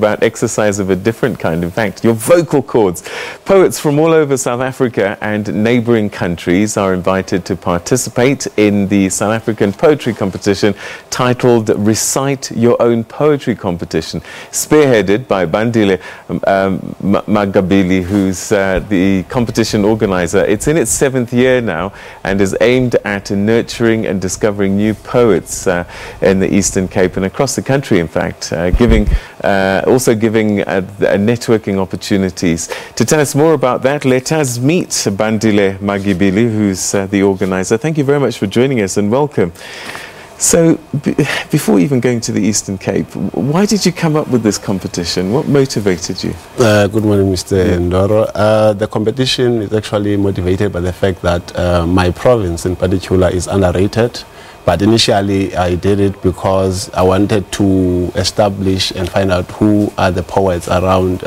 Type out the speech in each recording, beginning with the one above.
about exercise of a different kind. In fact, your vocal cords. Poets from all over South Africa and neighbouring countries are invited to participate in the South African poetry competition titled Recite Your Own Poetry Competition, spearheaded by Bandile Magibili, who's the competition organiser. It's in its 7th year now and is aimed at nurturing and discovering new poets in the Eastern Cape and across the country, in fact, also giving networking opportunities. To tell us more about that, let us meet Bandile Magibili, who's the organiser. Thank you very much for joining us and welcome. So, before even going to the Eastern Cape, why did you come up with this competition? What motivated you? Good morning, Mr. Ndoro. The competition is actually motivated by the fact that my province in particular is underrated. But initially I did it because I wanted to establish and find out who are the poets around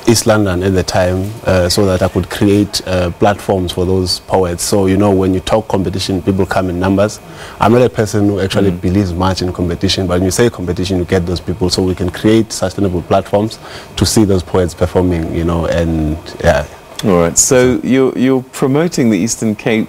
East London at the time, so that I could create platforms for those poets. So, you know, when you talk competition, people come in numbers. I'm not a person who actually believes much in competition, but when you say competition, you get those people. So we can create sustainable platforms to see those poets performing, you know, and yeah. All right, so you're promoting the Eastern Cape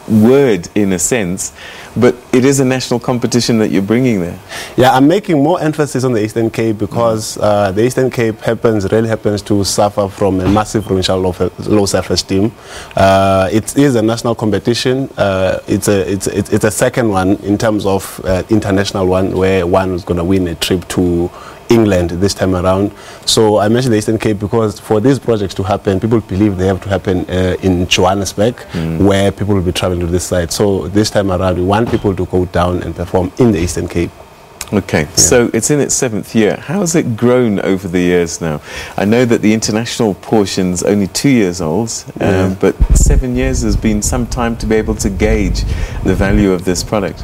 word in a sense, but it is a national competition that you're bringing there. Yeah, I'm making more emphasis on the Eastern Cape because the Eastern Cape really happens to suffer from a massive provincial low self-esteem. It is a national competition. It's a second one in terms of international one, where one is going to win a trip to England this time around. So I mentioned the Eastern Cape because for these projects to happen, people believe they have to happen in Johannesburg, where people will be traveling to this side. So this time around, we want people to go down and perform in the Eastern Cape. Okay, yeah. So it's in its 7th year. How has it grown over the years now? I know that the international portion's only 2 years old, but 7 years has been some time to be able to gauge the value of this product.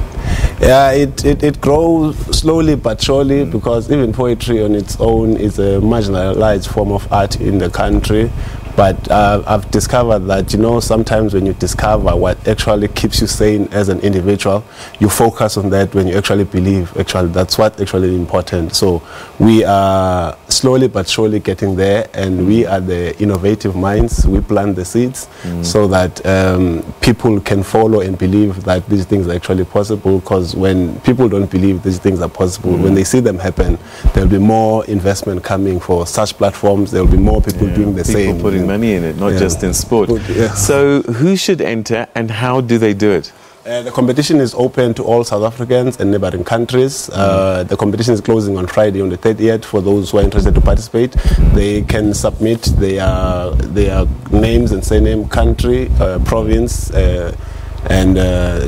Yeah, it grows slowly but surely, because even poetry on its own is a marginalized form of art in the country. But I've discovered that, you know, sometimes when you discover what actually keeps you sane as an individual, you focus on that when you actually believe. Actually, that's what actually important. So we are slowly but surely getting there, and we are the innovative minds. We plant the seeds so that people can follow and believe that these things are actually possible, because when people don't believe these things are possible, when they see them happen, there'll be more investment coming for such platforms. There'll be more people doing the same. Putting money in it, not just in sport. So who should enter and how do they do it? The competition is open to all South Africans and neighbouring countries. The competition is closing on Friday on the 30th. For those who are interested to participate, they can submit their names and surname, country, province, and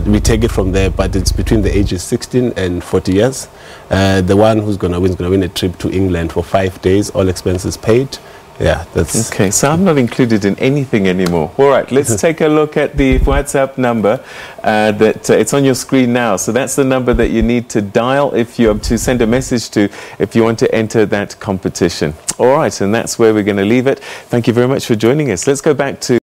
we take it from there. But it's between the ages 16 and 40 years. The one who's going to win is going to win a trip to England for 5 days, all expenses paid. Yeah, that's okay. So I'm not included in anything anymore. All right, let's take a look at the WhatsApp number it's on your screen now. So that's the number that you need to dial if you have to send a message to if you want to enter that competition. All right, and that's where we're going to leave it. Thank you very much for joining us. Let's go back to